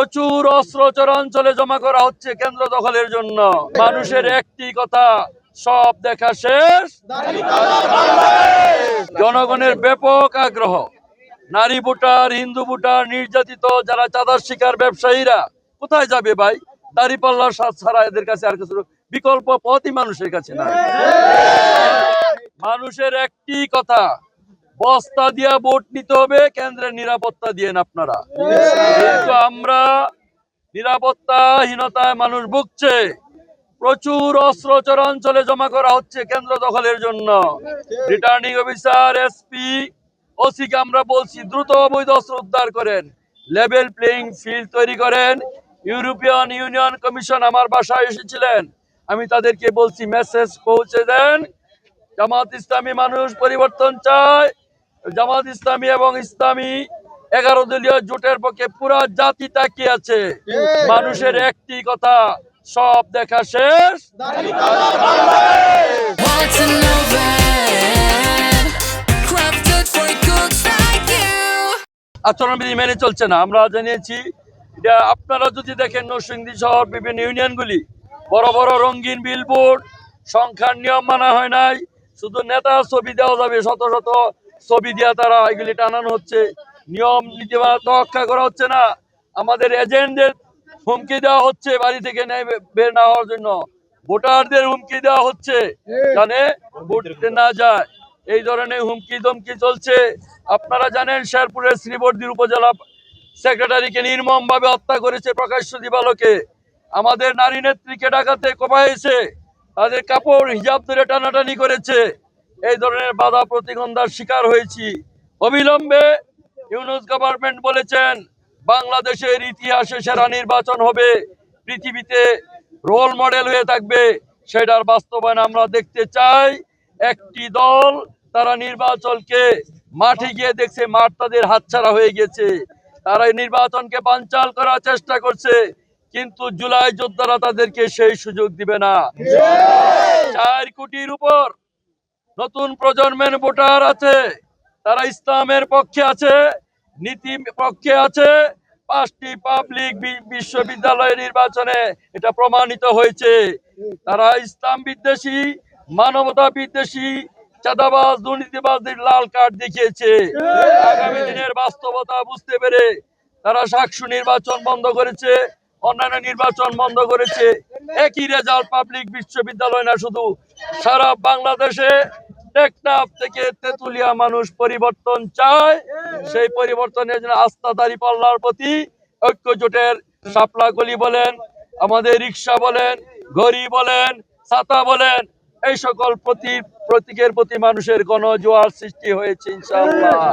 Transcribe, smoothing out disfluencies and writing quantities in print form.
প্রচুর অস্ত্র চরাঞ্চলে জমা করা হচ্ছে কেন্দ্র দখলের জন্য। মানুষের একটি কথা, সব দেখা শেষ। জনগণের ব্যাপক আগ্রহ, নারী ভোটার, হিন্দু ভোটার, নির্যাতিত যারা চাঁদার শিকার ব্যবসায়ীরা কোথায় যাবে ভাই? দাঁড়িপাল্লার সাথ ছাড়া এদের কাছে আর কিছু বিকল্প পথই মানুষের কাছে নাই। মানুষের একটি কথা, বস্তা দিয়া ভোট নিতে হবে, কেন্দ্রের নিরাপত্তা দিয়েন আপনারা। কিন্তু আমরা নিরাপত্তাহীনতায় মানুষ ভুগছে। প্রচুর অস্ত্র চরাঞ্চলে জমা করা হচ্ছে কেন্দ্র দখলের জন্য। রিটার্নিং অফিসার, এসপি, ওসিকে আমরা বলছি দ্রুত অবৈধ অস্ত্র উদ্ধার করেন, লেভেল প্লেইং ফিল্ড তৈরি করেন। ইউরোপিয়ান ইউনিয়ন কমিশন আমার বাসায় এসেছিলেন, আমি তাদেরকে বলছি মেসেজ পৌঁছে দেন। জামাত ইসলামী মানুষ পরিবর্তন চায়। জামাত ইসলামী এবং ইসলামী 11 দলীয় জোটের পক্ষে পুরা জাতি তাকিয়ে আছে। মানুষের একটি কথা, সব দেখা শেষ। আচরণবিধি মেনে চলছে না, আমরা জানিয়েছি। এটা আপনারা যদি দেখেন নরসিংদী শহর বিভিন্ন ইউনিয়নগুলি বড় বড় রঙিন বিলবোর্ড, সংখ্যার নিয়ম মানা হয় নাই। শুধু নেতা ছবি দেওয়া যাবে, শত শত ছবি দিয়া তারা এগুলি টানানো হচ্ছে। নিয়ম নীতি তোয়াক্কা করা হচ্ছে না। আমাদের এজেন্টদের হুমকি দেওয়া হচ্ছে বাড়ি থেকে বের না হওয়ার জন্য। ভোটারদের হুমকি দেওয়া হচ্ছে জানে ভোট দিতে না যায়। এই ধরনের হুমকি ধমকি চলছে। আপনারা জানেন শেরপুরের শ্রীবর্দীর উপজেলা সেক্রেটারিকে নির্মম ভাবে হত্যা করেছে প্রকাশ্য দিবালোকে। আমাদের নারী নেত্রীকে ডাকাতে কোপাইছে, তাদের কাপড় হিজাব ধরে টানাটানি করেছে। এই ধরনের বাধা প্রতিবন্ধার শিকার হয়েছি। অবিলম্বে ইউনূস গভর্নমেন্ট বলেছেন বাংলাদেশের ইতিহাসে সেরা নির্বাচন হবে, পৃথিবীতে রোল মডেল হয়ে থাকবে। সেটার বাস্তবায়ন আমরা দেখতে চাই। একটি দল তারা নির্বাচনকে মাঠে গিয়ে দেখছে মাঠ তাদের হাতছাড়া হয়ে গেছে। তারা এই নির্বাচনকে বানচাল করার চেষ্টা করছে, কিন্তু জুলাই যোদ্ধারা তাদেরকে সেই সুযোগ দিবে না। 4 কোটির উপর নতুন প্রজন্মের ভোটার আছে, তারা ইসলামের পক্ষে আছে, নীতি পক্ষে আছে। 5টি পাবলিক বিশ্ববিদ্যালয় নির্বাচনে এটা প্রমাণিত হয়েছে। তারা ইসলাম বিদ্বেষী, মানবতা বিদ্বেষী, চাঁদাবাজ, দুর্নীতিবাজদের লাল কার্ড দেখিয়েছে। আগামী দিনের বাস্তবতা বুঝতে পেরে তারা সাকসু নির্বাচন বন্ধ করেছে, অন্যান্য নির্বাচন বন্ধ করেছে। একই রেজাল্ট পাবলিক বিশ্ববিদ্যালয় না, শুধু সারা বাংলাদেশে টেকনাফ থেকে তেতুলিয়া মানুষ পরিবর্তন চায়। সেই পরিবর্তনের জন্য আস্থা দাঁড়িপাল্লার প্রতি, ঐক্য জোটের শাপলা গলি বলেন, আমাদের রিক্সা বলেন, ঘড়ি বলেন, ছাতা বলেন, এই সকল প্রতীকের প্রতি মানুষের গণজোয়ার সৃষ্টি হয়েছে ইনশাআল্লাহ।